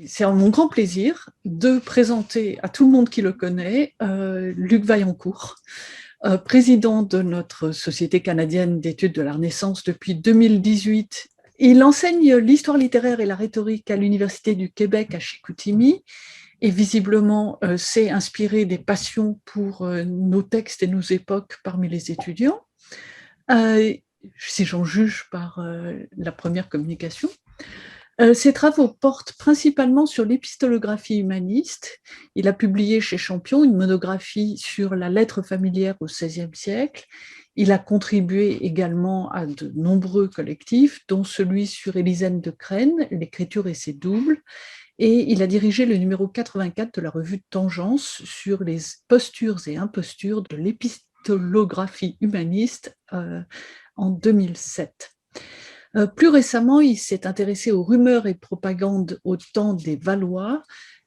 c'est mon grand plaisir de présenter à tout le monde qui le connaît Luc Vaillancourt, président de notre Société canadienne d'études de la Renaissance depuis 2018. Il enseigne l'histoire littéraire et la rhétorique à l'Université du Québec à Chicoutimi et visiblement s'est inspiré des passions pour nos textes et nos époques parmi les étudiants, si j'en juge par la première communication. Ses travaux portent principalement sur l'épistolographie humaniste. Il a publié chez Champion une monographie sur la lettre familière au XVIe siècle. Il a contribué également à de nombreux collectifs, dont celui sur Élisène de Crène, l'écriture et ses doubles. Et il a dirigé le numéro 84 de la revue Tangence sur les postures et impostures de l'épistolographie humaniste en 2007. Plus récemment, il s'est intéressé aux rumeurs et propagandes au temps des Valois,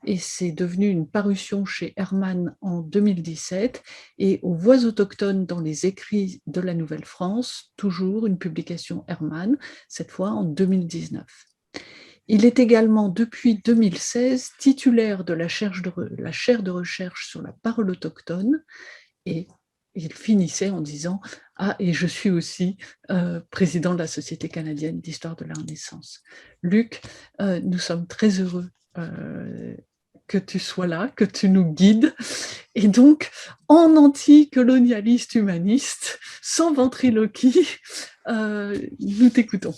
et c'est devenu une parution chez Hermann en 2017, et aux voix autochtones dans les écrits de la Nouvelle-France, toujours une publication Hermann, cette fois en 2019. Il est également, depuis 2016, titulaire de la chaire de recherche sur la parole autochtone, et il finissait en disant « Ah, et je suis aussi président de la Société canadienne d'histoire de la Renaissance ». Luc, nous sommes très heureux que tu sois là, que tu nous guides. Et donc, en anticolonialiste humaniste, sans ventriloquie, nous t'écoutons.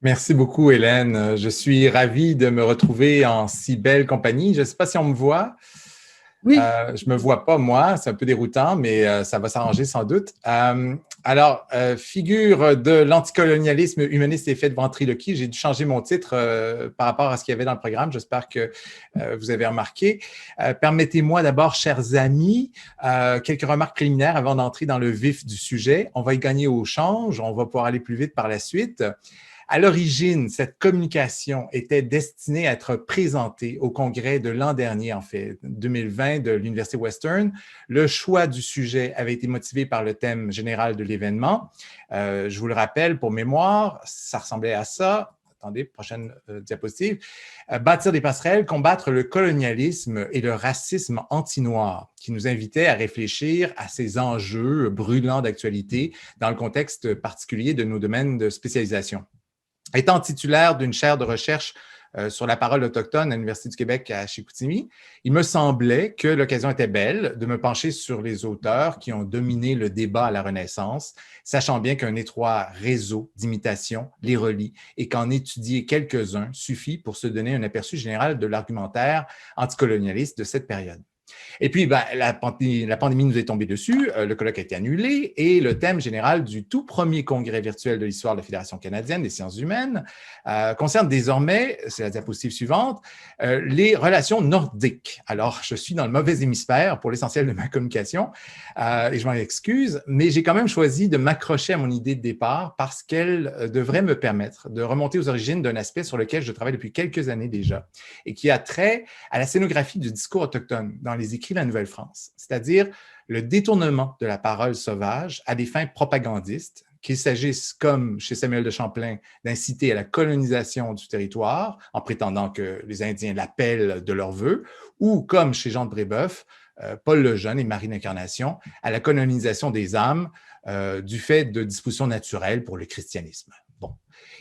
Merci beaucoup, Hélène. Je suis ravi de me retrouver en si belle compagnie. Je ne sais pas si on me voit. Oui. Je ne me vois pas, moi. C'est un peu déroutant, mais ça va s'arranger sans doute. Figure de l'anticolonialisme humaniste et fait de ventriloquie, j'ai dû changer mon titre par rapport à ce qu'il y avait dans le programme. J'espère que vous avez remarqué. Permettez-moi d'abord, chers amis, quelques remarques préliminaires avant d'entrer dans le vif du sujet. On va y gagner au change. On va pouvoir aller plus vite par la suite. À l'origine, cette communication était destinée à être présentée au congrès de l'an dernier, en fait, 2020 de l'Université Western. Le choix du sujet avait été motivé par le thème général de l'événement. Je vous le rappelle, pour mémoire, ça ressemblait à ça. Attendez, prochaine diapositive. Bâtir des passerelles, combattre le colonialisme et le racisme anti-noir, qui nous invitait à réfléchir à ces enjeux brûlants d'actualité dans le contexte particulier de nos domaines de spécialisation. Étant titulaire d'une chaire de recherche sur la parole autochtone à l'Université du Québec à Chicoutimi, il me semblait que l'occasion était belle de me pencher sur les auteurs qui ont dominé le débat à la Renaissance, sachant bien qu'un étroit réseau d'imitations les relie et qu'en étudier quelques-uns suffit pour se donner un aperçu général de l'argumentaire anticolonialiste de cette période. Et puis, la pandémie nous est tombée dessus, le colloque a été annulé et le thème général du tout premier congrès virtuel de l'histoire de la Fédération canadienne des sciences humaines concerne désormais, c'est la diapositive suivante, les relations nordiques. Alors, je suis dans le mauvais hémisphère pour l'essentiel de ma communication et je m'en excuse, mais j'ai quand même choisi de m'accrocher à mon idée de départ parce qu'elle devrait me permettre de remonter aux origines d'un aspect sur lequel je travaille depuis quelques années déjà et qui a trait à la scénographie du discours autochtone dans les écrits de la Nouvelle-France, c'est-à-dire le détournement de la parole sauvage à des fins propagandistes, qu'il s'agisse, comme chez Samuel de Champlain, d'inciter à la colonisation du territoire en prétendant que les Indiens l'appellent de leur vœu, ou comme chez Jean de Brébeuf, Paul le Jeune et Marie l'Incarnation, à la colonisation des âmes du fait de dispositions naturelles pour le christianisme. Bon.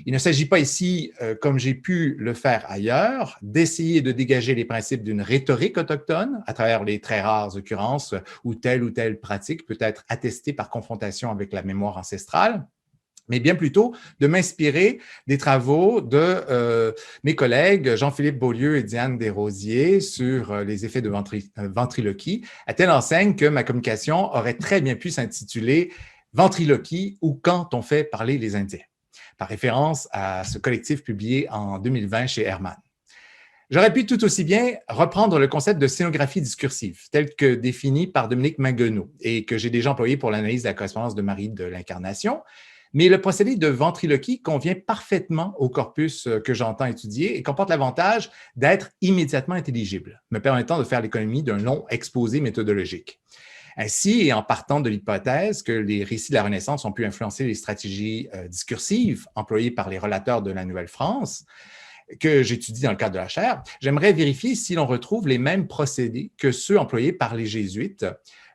Il ne s'agit pas ici, comme j'ai pu le faire ailleurs, d'essayer de dégager les principes d'une rhétorique autochtone à travers les très rares occurrences où telle pratique peut être attestée par confrontation avec la mémoire ancestrale, mais bien plutôt de m'inspirer des travaux de mes collègues Jean-Philippe Beaulieu et Diane Desrosiers sur les effets de ventriloquie, à telle enseigne que ma communication aurait très bien pu s'intituler « Ventriloquie ou quand on fait parler les Indiens », par référence à ce collectif publié en 2020 chez Hermann. J'aurais pu tout aussi bien reprendre le concept de scénographie discursive, tel que défini par Dominique Maguenot et que j'ai déjà employé pour l'analyse de la correspondance de Marie de l'Incarnation, mais le procédé de ventriloquie convient parfaitement au corpus que j'entends étudier et comporte l'avantage d'être immédiatement intelligible, me permettant de faire l'économie d'un long exposé méthodologique. Ainsi, et en partant de l'hypothèse que les récits de la Renaissance ont pu influencer les stratégies discursives employées par les relateurs de la Nouvelle-France, que j'étudie dans le cadre de la chaire, j'aimerais vérifier si l'on retrouve les mêmes procédés que ceux employés par les jésuites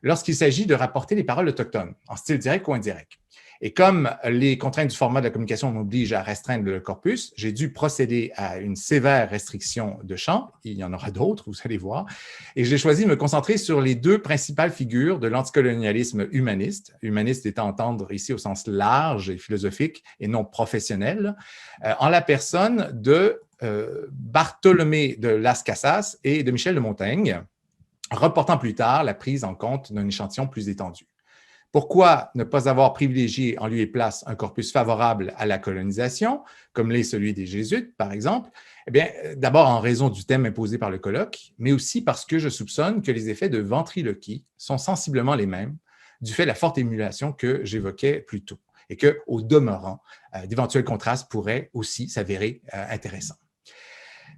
lorsqu'il s'agit de rapporter les paroles autochtones, en style direct ou indirect. Et comme les contraintes du format de la communication m'obligent à restreindre le corpus, j'ai dû procéder à une sévère restriction de champ. Il y en aura d'autres, vous allez voir. Et j'ai choisi de me concentrer sur les deux principales figures de l'anticolonialisme humaniste, humaniste étant entendre ici au sens large et philosophique et non professionnel, en la personne de Bartholomé de Las Casas et de Michel de Montaigne, reportant plus tard la prise en compte d'un échantillon plus étendu. Pourquoi ne pas avoir privilégié en lieu et place un corpus favorable à la colonisation, comme l'est celui des Jésuites, par exemple? Eh bien, d'abord en raison du thème imposé par le colloque, mais aussi parce que je soupçonne que les effets de ventriloquie sont sensiblement les mêmes du fait de la forte émulation que j'évoquais plus tôt et qu'au demeurant, d'éventuels contrastes pourraient aussi s'avérer intéressants.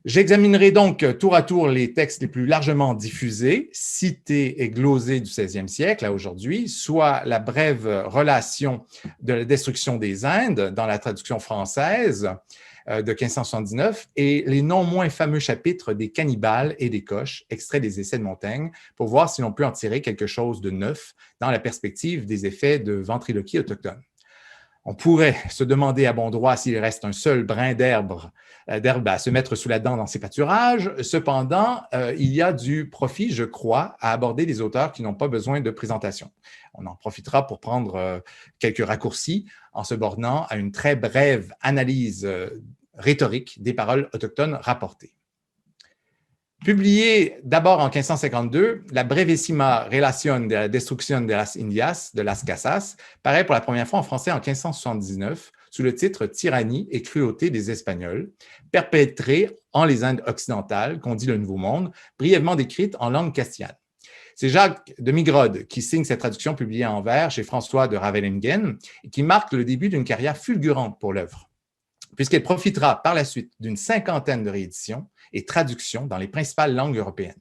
J'examinerai donc tour à tour les textes les plus largement diffusés, cités et glosés du 16e siècle à aujourd'hui, soit la brève relation de la destruction des Indes dans la traduction française de 1579 et les non moins fameux chapitres des cannibales et des coches, extraits des essais de Montaigne, pour voir si l'on peut en tirer quelque chose de neuf dans la perspective des effets de ventriloquie autochtone. On pourrait se demander à bon droit s'il reste un seul brin d'herbe à se mettre sous la dent dans ces pâturages. Cependant, il y a du profit, je crois, à aborder les auteurs qui n'ont pas besoin de présentation. On en profitera pour prendre quelques raccourcis en se bornant à une très brève analyse rhétorique des paroles autochtones rapportées. Publié d'abord en 1552, la Brevissima Relación de la Destrucción de las Indias de Las Casas paraît pour la première fois en français en 1579 sous le titre « Tyrannie et cruauté des Espagnols », perpétrée en les Indes occidentales, qu'on dit le Nouveau Monde, brièvement décrite en langue castillane. C'est Jacques de Migrode qui signe cette traduction publiée en vers chez François de Ravellingen et qui marque le début d'une carrière fulgurante pour l'œuvre, puisqu'elle profitera par la suite d'une 50aine de rééditions et traductions dans les principales langues européennes.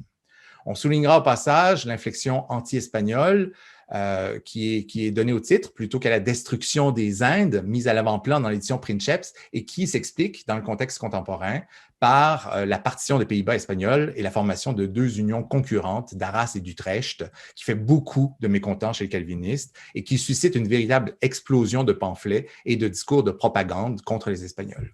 On soulignera au passage l'inflexion anti-espagnole qui est donnée au titre, plutôt qu'à la destruction des Indes, mise à l'avant-plan dans l'édition Princeps, et qui s'explique dans le contexte contemporain par la partition des Pays-Bas espagnols et la formation de deux unions concurrentes, d'Arras et d'Utrecht, qui fait beaucoup de mécontents chez les calvinistes et qui suscite une véritable explosion de pamphlets et de discours de propagande contre les Espagnols.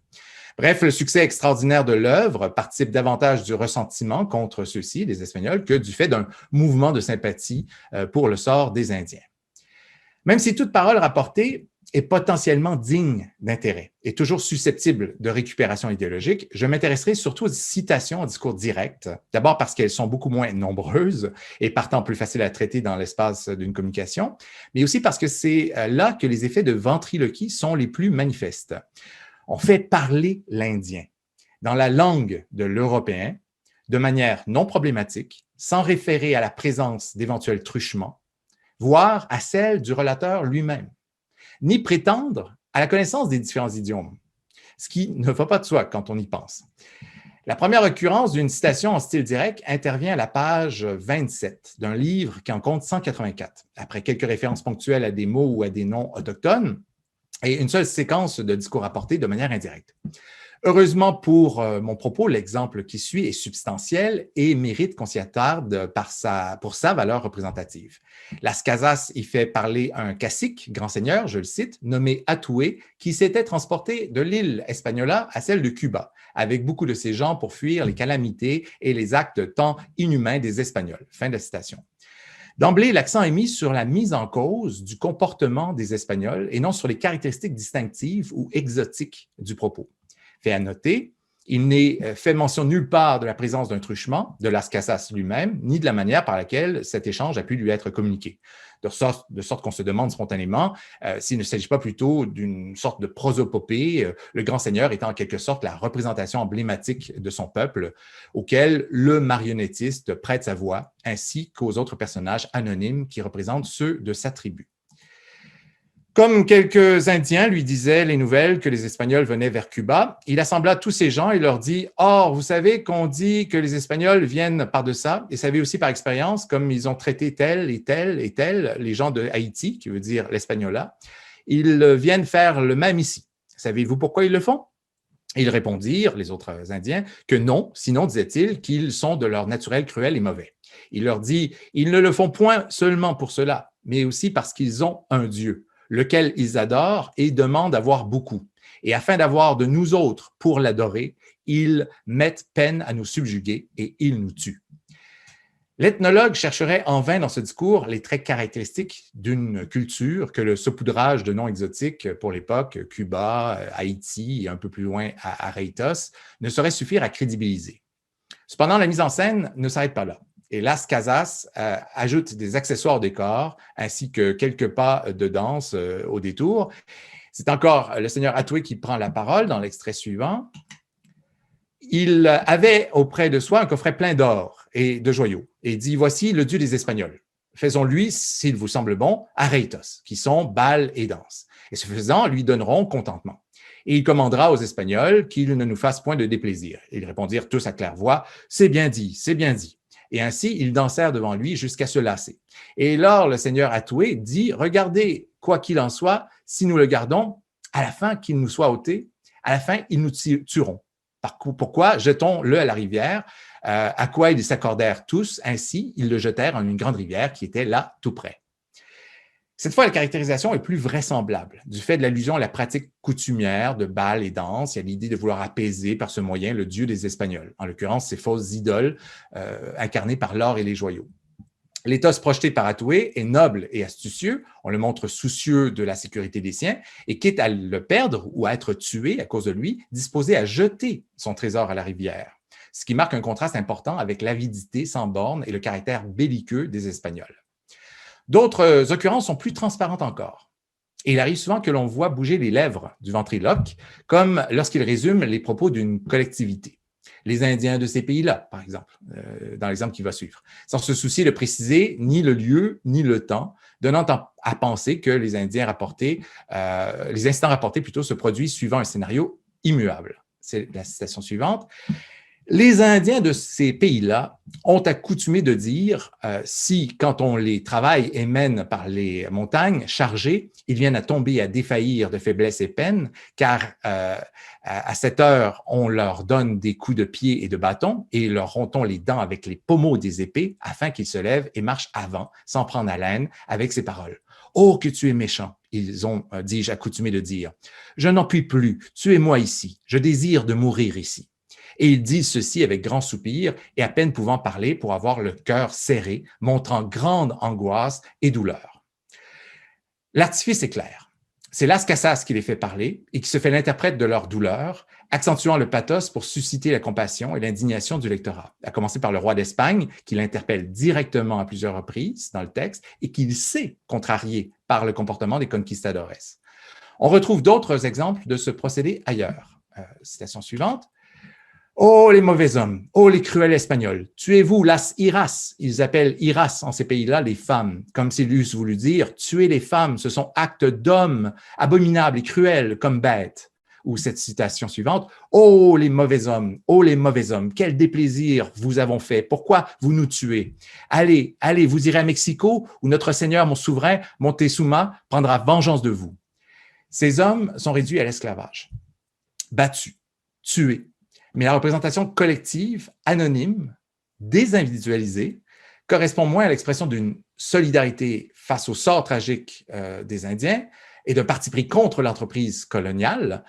Bref, le succès extraordinaire de l'œuvre participe davantage du ressentiment contre ceux-ci, les Espagnols, que du fait d'un mouvement de sympathie pour le sort des Indiens. Même si toute parole rapportée est potentiellement digne d'intérêt et toujours susceptible de récupération idéologique, je m'intéresserai surtout aux citations en discours direct, d'abord parce qu'elles sont beaucoup moins nombreuses et partant plus faciles à traiter dans l'espace d'une communication, mais aussi parce que c'est là que les effets de ventriloquie sont les plus manifestes. On fait parler l'Indien dans la langue de l'Européen de manière non problématique, sans référer à la présence d'éventuels truchements, voire à celle du relateur lui-même, ni prétendre à la connaissance des différents idiomes, ce qui ne va pas de soi quand on y pense. La première occurrence d'une citation en style direct intervient à la page 27 d'un livre qui en compte 184, après quelques références ponctuelles à des mots ou à des noms autochtones, et une seule séquence de discours apportés de manière indirecte. Heureusement pour mon propos, l'exemple qui suit est substantiel et mérite qu'on s'y attarde pour sa valeur représentative. Las Casas y fait parler un cacique, grand seigneur, je le cite, nommé Atoué, qui s'était transporté de l'île Espagnola à celle de Cuba, avec beaucoup de ses gens pour fuir les calamités et les actes tant inhumains des Espagnols. Fin de la citation. D'emblée, l'accent est mis sur la mise en cause du comportement des Espagnols et non sur les caractéristiques distinctives ou exotiques du propos. Fait à noter, il n'est fait mention nulle part de la présence d'un truchement, de Las Casas lui-même, ni de la manière par laquelle cet échange a pu lui être communiqué. De sorte qu'on se demande spontanément s'il ne s'agit pas plutôt d'une sorte de prosopopée, le grand seigneur étant en quelque sorte la représentation emblématique de son peuple, auquel le marionnettiste prête sa voix, ainsi qu'aux autres personnages anonymes qui représentent ceux de sa tribu. Comme quelques Indiens lui disaient les nouvelles que les Espagnols venaient vers Cuba, il assembla tous ces gens et leur dit « Or, vous savez qu'on dit que les Espagnols viennent par-deçà, et savez aussi par expérience, comme ils ont traité tel et tel et tel, les gens de Haïti, qui veut dire l'Espagnola, ils viennent faire le même ici. Savez-vous pourquoi ils le font? » Ils répondirent, les autres Indiens, que non, sinon, disait-il, qu'ils sont de leur naturel cruel et mauvais. Il leur dit, ils ne le font point seulement pour cela, mais aussi parce qu'ils ont un Dieu, lequel ils adorent et demandent d'avoir beaucoup. Et afin d'avoir de nous autres pour l'adorer, ils mettent peine à nous subjuguer et ils nous tuent. L'ethnologue chercherait en vain dans ce discours les traits caractéristiques d'une culture que le saupoudrage de noms exotiques pour l'époque, Cuba, Haïti et un peu plus loin à Reitos, ne saurait suffire à crédibiliser. Cependant, la mise en scène ne s'arrête pas là. Et Las Casas ajoute des accessoires au décor ainsi que quelques pas de danse au détour. C'est encore le seigneur Atoué qui prend la parole dans l'extrait suivant. Il avait auprès de soi un coffret plein d'or et de joyaux et dit, voici le dieu des Espagnols. Faisons-lui, s'il vous semble bon, arreitos, qui sont bal et danse. Et ce faisant, lui donneront contentement. Et il commandera aux Espagnols qu'ils ne nous fassent point de déplaisir. Ils répondirent tous à claire voix, c'est bien dit, c'est bien dit. Et ainsi, ils dansèrent devant lui jusqu'à se lasser. Et lors le seigneur Atoué dit, regardez, quoi qu'il en soit, si nous le gardons, à la fin qu'il nous soit ôté, à la fin, ils nous tueront. Pourquoi? Jetons-le à la rivière, à quoi ils s'accordèrent tous. Ainsi, ils le jetèrent en une grande rivière qui était là, tout près. Cette fois, la caractérisation est plus vraisemblable. Du fait de l'allusion à la pratique coutumière de bal et danse, il y a l'idée de vouloir apaiser par ce moyen le dieu des Espagnols, en l'occurrence ces fausses idoles incarnées par l'or et les joyaux. L'éthos projeté par Atoué est noble et astucieux, on le montre soucieux de la sécurité des siens, et quitte à le perdre ou à être tué à cause de lui, disposé à jeter son trésor à la rivière, ce qui marque un contraste important avec l'avidité sans borne et le caractère belliqueux des Espagnols. D'autres occurrences sont plus transparentes encore. Et il arrive souvent que l'on voit bouger les lèvres du ventriloque, comme lorsqu'il résume les propos d'une collectivité. Les Indiens de ces pays-là, par exemple, dans l'exemple qui va suivre, sans se soucier de préciser ni le lieu ni le temps, donnant à penser que les incidents rapportés plutôt se produisent suivant un scénario immuable. C'est la citation suivante. Les Indiens de ces pays-là ont accoutumé de dire si, quand on les travaille et mène par les montagnes chargées, ils viennent à tomber et à défaillir de faiblesse et peine, car à cette heure, on leur donne des coups de pied et de bâton et leur rompons les dents avec les pommeaux des épées afin qu'ils se lèvent et marchent avant, sans prendre haleine, avec ces paroles. « Oh, que tu es méchant !» Ils ont, dis-je, accoutumé de dire. « Je n'en puis plus, tuez-moi ici, je désire de mourir ici. » Et ils disent ceci avec grand soupir et à peine pouvant parler pour avoir le cœur serré, montrant grande angoisse et douleur. L'artifice est clair. C'est Las Casas qui les fait parler et qui se fait l'interprète de leur douleur, accentuant le pathos pour susciter la compassion et l'indignation du lectorat, à commencer par le roi d'Espagne, qui l'interpelle directement à plusieurs reprises dans le texte et qu'il sait contrarier par le comportement des conquistadores. On retrouve d'autres exemples de ce procédé ailleurs. Citation suivante. Oh, les mauvais hommes, oh, les cruels Espagnols, tuez-vous las iras. Ils appellent iras en ces pays-là les femmes, comme s'ils eussent voulu dire, tuer les femmes, ce sont actes d'hommes, abominables et cruels comme bêtes. Ou cette citation suivante, oh, les mauvais hommes, quel déplaisir vous avons fait, pourquoi vous nous tuez? Allez, vous irez à Mexico, où notre Seigneur, mon souverain, Montezuma, prendra vengeance de vous. Ces hommes sont réduits à l'esclavage, battus, tués. Mais la représentation collective, anonyme, désindividualisée, correspond moins à l'expression d'une solidarité face au sort tragique des Indiens et d'un parti pris contre l'entreprise coloniale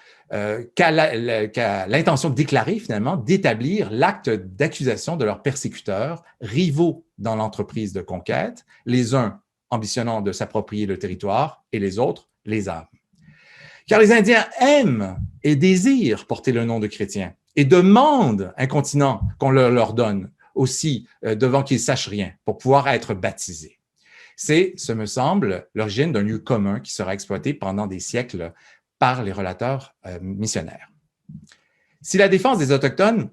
qu'à l'intention déclarée, finalement, d'établir l'acte d'accusation de leurs persécuteurs, rivaux dans l'entreprise de conquête, les uns ambitionnant de s'approprier le territoire et les autres les âmes. Car les Indiens aiment et désirent porter le nom de chrétiens et demandent incontinent qu'on leur donne aussi devant qu'ils sachent rien pour pouvoir être baptisés. C'est, ce me semble, l'origine d'un lieu commun qui sera exploité pendant des siècles par les relateurs missionnaires. Si la défense des Autochtones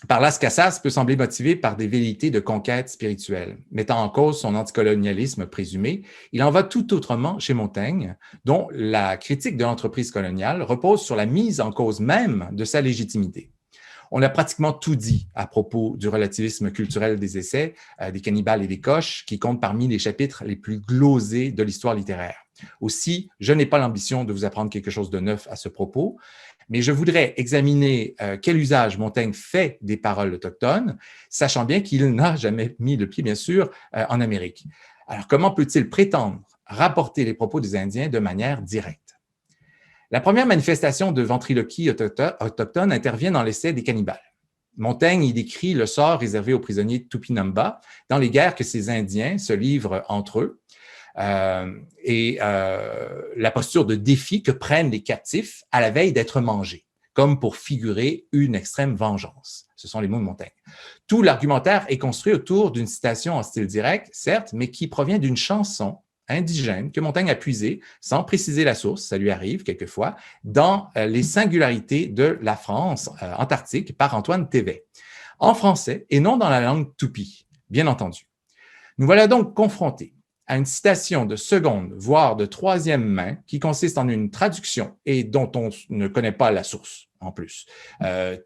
par Las Casas peut sembler motivée par des velléités de conquête spirituelle, mettant en cause son anticolonialisme présumé, il en va tout autrement chez Montaigne, dont la critique de l'entreprise coloniale repose sur la mise en cause même de sa légitimité. On a pratiquement tout dit à propos du relativisme culturel des essais, des cannibales et des coches, qui comptent parmi les chapitres les plus glosés de l'histoire littéraire. Aussi, je n'ai pas l'ambition de vous apprendre quelque chose de neuf à ce propos, Mais je voudrais examiner quel usage Montaigne fait des paroles autochtones, sachant bien qu'il n'a jamais mis le pied, bien sûr, en Amérique. Alors, comment peut-il prétendre rapporter les propos des Indiens de manière directe? La première manifestation de ventriloquie autochtone intervient dans l'essai des cannibales. Montaigne y décrit le sort réservé aux prisonniers Tupinamba dans les guerres que ces Indiens se livrent entre eux et la posture de défi que prennent les captifs à la veille d'être mangés, comme pour figurer une extrême vengeance. Ce sont les mots de Montaigne. Tout l'argumentaire est construit autour d'une citation en style direct, certes, mais qui provient d'une chanson indigène que Montaigne a puisée, sans préciser la source, ça lui arrive quelquefois, dans les singularités de la France antarctique par Antoine Thévet, en français et non dans la langue toupie, bien entendu. Nous voilà donc confrontés à une citation de seconde, voire de troisième main, qui consiste en une traduction et dont on ne connaît pas la source en plus.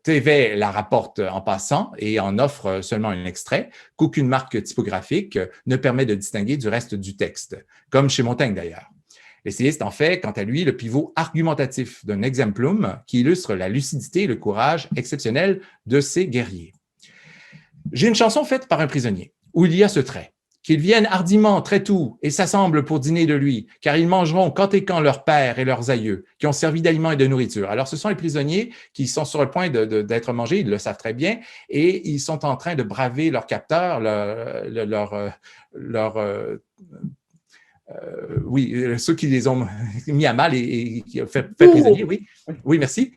Thévet la rapporte en passant et en offre seulement un extrait qu'aucune marque typographique ne permet de distinguer du reste du texte, comme chez Montaigne d'ailleurs. L'essayiste en fait, quant à lui, le pivot argumentatif d'un exemplum qui illustre la lucidité et le courage exceptionnel de ces guerriers. J'ai une chanson faite par un prisonnier où il y a ce trait. Qu'ils viennent hardiment, très tout, et s'assemblent pour dîner de lui, car ils mangeront quand et quand leurs pères et leurs aïeux, qui ont servi d'aliments et de nourriture. Alors, ce sont les prisonniers qui sont sur le point d'être mangés, ils le savent très bien, et ils sont en train de braver leurs capteurs, ceux qui les ont mis à mal et qui ont fait prisonniers, oui. Oui, merci.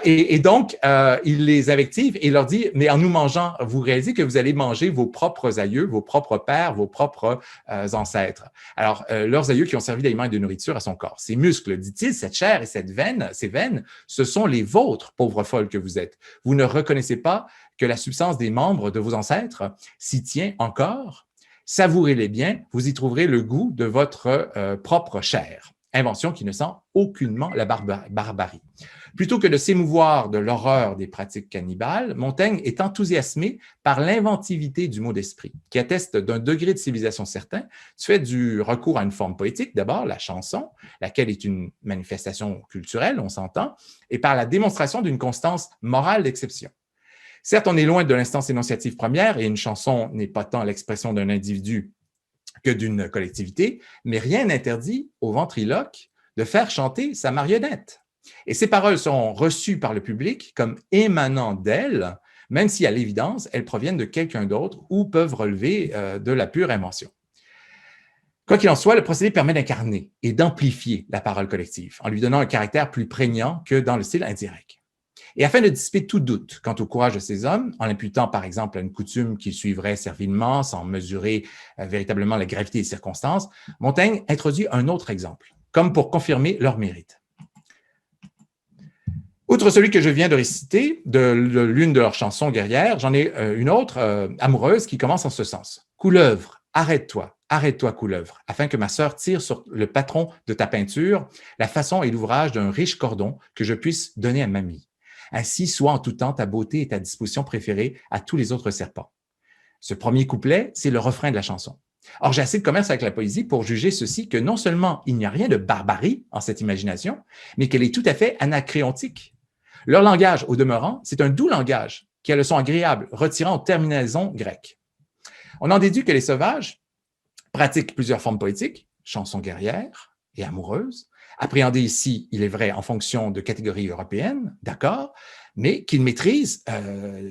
Et donc, il les invective et leur dit, mais en nous mangeant, vous réalisez que vous allez manger vos propres aïeux, vos propres pères, vos propres ancêtres. Alors, leurs aïeux qui ont servi d'aliments et de nourriture à son corps. Ces muscles, dit-il, cette chair et cette veine, ces veines, ce sont les vôtres, pauvres folles que vous êtes. Vous ne reconnaissez pas que la substance des membres de vos ancêtres s'y tient encore? Savourez-les bien, vous y trouverez le goût de votre propre chair. Invention qui ne sent aucunement la barbarie. Plutôt que de s'émouvoir de l'horreur des pratiques cannibales, Montaigne est enthousiasmé par l'inventivité du mot d'esprit, qui atteste d'un degré de civilisation certain, du fait du recours à une forme poétique, d'abord la chanson, laquelle est une manifestation culturelle, on s'entend, et par la démonstration d'une constance morale d'exception. Certes, on est loin de l'instance énonciative première et une chanson n'est pas tant l'expression d'un individu que d'une collectivité, mais rien n'interdit au ventriloque de faire chanter sa marionnette. Et ces paroles seront reçues par le public comme émanant d'elle, même si à l'évidence, elles proviennent de quelqu'un d'autre ou peuvent relever de la pure invention. Quoi qu'il en soit, le procédé permet d'incarner et d'amplifier la parole collective en lui donnant un caractère plus prégnant que dans le style indirect. Et afin de dissiper tout doute quant au courage de ces hommes, en l'imputant par exemple à une coutume qu'ils suivraient servilement sans mesurer véritablement la gravité des circonstances, Montaigne introduit un autre exemple, comme pour confirmer leur mérite. Outre celui que je viens de réciter, de l'une de leurs chansons guerrières, j'en ai une autre, amoureuse, qui commence en ce sens. « Couleuvre, arrête-toi, couleuvre, afin que ma sœur tire sur le patron de ta peinture la façon et l'ouvrage d'un riche cordon que je puisse donner à mamie. Ainsi soit en tout temps ta beauté et ta disposition préférée à tous les autres serpents. » Ce premier couplet, c'est le refrain de la chanson. Or, j'ai assez de commerce avec la poésie pour juger ceci que non seulement il n'y a rien de barbarie en cette imagination, mais qu'elle est tout à fait anacréontique. Leur langage, au demeurant, c'est un doux langage qui a le son agréable, retirant aux terminaisons grecques. On en déduit que les sauvages pratiquent plusieurs formes poétiques, chansons guerrières et amoureuses, appréhendées ici, il est vrai, en fonction de catégories européennes, d'accord, mais qu'ils maîtrisent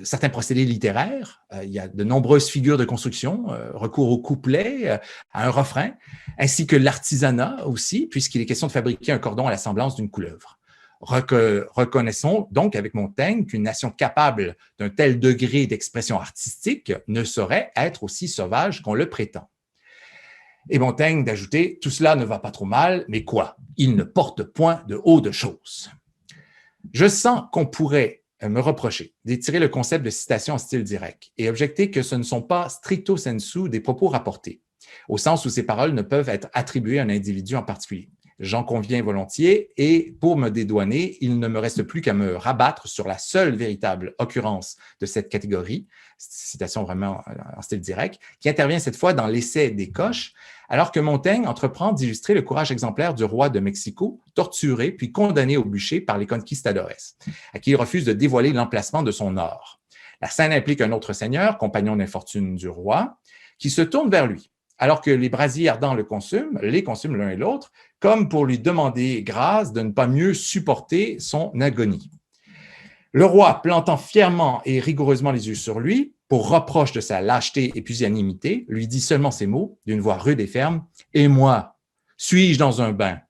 certains procédés littéraires. Il y a de nombreuses figures de construction, recours au couplet, à un refrain, ainsi que l'artisanat aussi, puisqu'il est question de fabriquer un cordon à la semblance d'une couleuvre. Reconnaissons donc avec Montaigne qu'une nation capable d'un tel degré d'expression artistique ne saurait être aussi sauvage qu'on le prétend. Et Montaigne d'ajouter « Tout cela ne va pas trop mal, mais quoi? Il ne porte point de haut de choses. » Je sens qu'on pourrait me reprocher d'étirer le concept de citation en style direct et objecter que ce ne sont pas stricto sensu des propos rapportés, au sens où ces paroles ne peuvent être attribuées à un individu en particulier. J'en conviens volontiers, et pour me dédouaner, il ne me reste plus qu'à me rabattre sur la seule véritable occurrence de cette catégorie, citation vraiment en style direct, qui intervient cette fois dans l'essai des Coches, alors que Montaigne entreprend d'illustrer le courage exemplaire du roi de Mexico, torturé puis condamné au bûcher par les conquistadores, à qui il refuse de dévoiler l'emplacement de son or. La scène implique un autre seigneur, compagnon d'infortune du roi, qui se tourne vers lui, alors que les brasiers ardents les consument l'un et l'autre, comme pour lui demander grâce de ne pas mieux supporter son agonie. Le roi, plantant fièrement et rigoureusement les yeux sur lui, pour reproche de sa lâcheté et pusillanimité, lui dit seulement ces mots, d'une voix rude et ferme, « Et moi, suis-je dans un bain?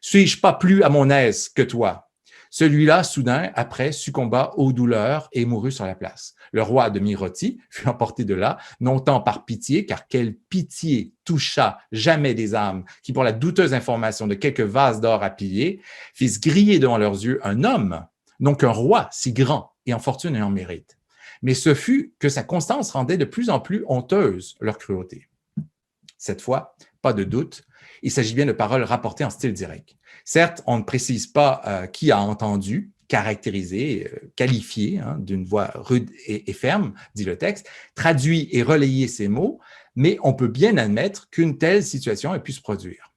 Suis-je pas plus à mon aise que toi? » Celui-là, soudain, après, succomba aux douleurs et mourut sur la place. Le roi demi-rôti fut emporté de là, non tant par pitié, car quelle pitié toucha jamais des âmes qui, pour la douteuse information de quelques vases d'or à piller, fissent griller devant leurs yeux un homme, non qu'un roi si grand et en fortune et en mérite. Mais ce fut que sa constance rendait de plus en plus honteuse leur cruauté. Cette fois, pas de doute, il s'agit bien de paroles rapportées en style direct. Certes, on ne précise pas qui a entendu, caractérisé, qualifié d'une voix rude et ferme, dit le texte, traduit et relayé ces mots, mais on peut bien admettre qu'une telle situation ait pu se produire.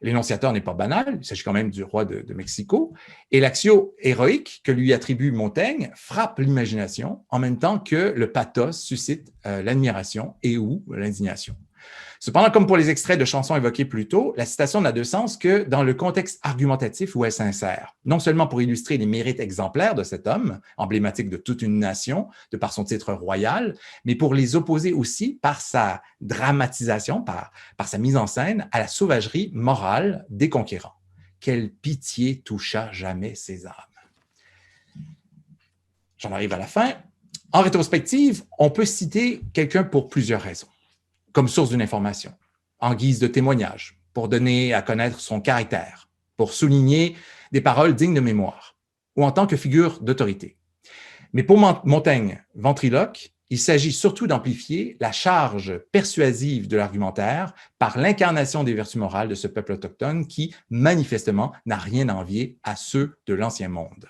L'énonciateur n'est pas banal, il s'agit quand même du roi de Mexico, et l'axio héroïque que lui attribue Montaigne frappe l'imagination en même temps que le pathos suscite l'admiration et ou l'indignation. Cependant, comme pour les extraits de chansons évoqués plus tôt, la citation n'a de sens que dans le contexte argumentatif où elle s'insère, non seulement pour illustrer les mérites exemplaires de cet homme, emblématique de toute une nation, de par son titre royal, mais pour les opposer aussi par sa dramatisation, par sa mise en scène à la sauvagerie morale des conquérants. Quelle pitié toucha jamais ces âmes. J'en arrive à la fin. En rétrospective, on peut citer quelqu'un pour plusieurs raisons. Comme source d'une information, en guise de témoignage, pour donner à connaître son caractère, pour souligner des paroles dignes de mémoire, ou en tant que figure d'autorité. Mais pour Montaigne, ventriloque, il s'agit surtout d'amplifier la charge persuasive de l'argumentaire par l'incarnation des vertus morales de ce peuple autochtone qui, manifestement, n'a rien à envier à ceux de l'Ancien Monde.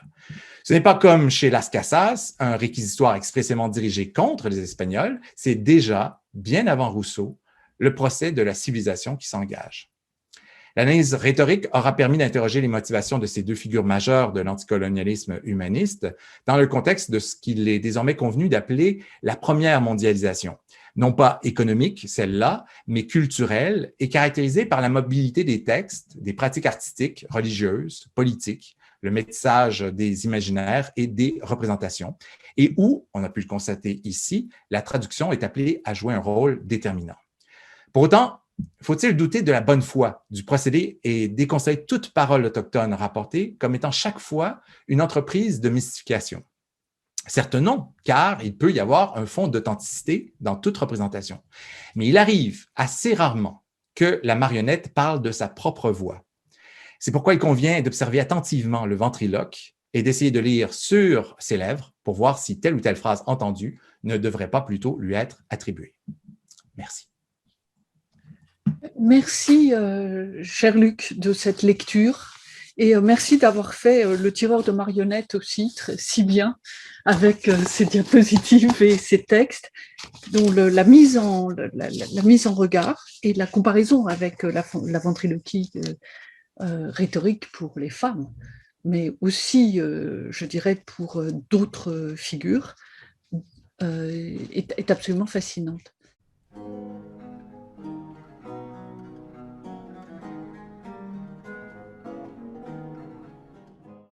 Ce n'est pas comme chez Las Casas, un réquisitoire expressément dirigé contre les Espagnols, c'est déjà, bien avant Rousseau, le procès de la civilisation qui s'engage. L'analyse rhétorique aura permis d'interroger les motivations de ces deux figures majeures de l'anticolonialisme humaniste dans le contexte de ce qu'il est désormais convenu d'appeler la première mondialisation, non pas économique, celle-là, mais culturelle et caractérisée par la mobilité des textes, des pratiques artistiques, religieuses, politiques, le métissage des imaginaires et des représentations, et où, on a pu le constater ici, la traduction est appelée à jouer un rôle déterminant. Pour autant, faut-il douter de la bonne foi du procédé et déconseiller toute parole autochtone rapportée comme étant chaque fois une entreprise de mystification? Certes non, car il peut y avoir un fond d'authenticité dans toute représentation. Mais il arrive assez rarement que la marionnette parle de sa propre voix. C'est pourquoi il convient d'observer attentivement le ventriloque et d'essayer de lire sur ses lèvres pour voir si telle ou telle phrase entendue ne devrait pas plutôt lui être attribuée. Merci. Merci, cher Luc, de cette lecture. Et merci d'avoir fait le tireur de marionnettes aussi si bien avec ces diapositives et ces textes, dont la mise en regard et la comparaison avec la ventriloquie rhétorique pour les femmes, mais aussi, je dirais, pour d'autres figures, est absolument fascinante.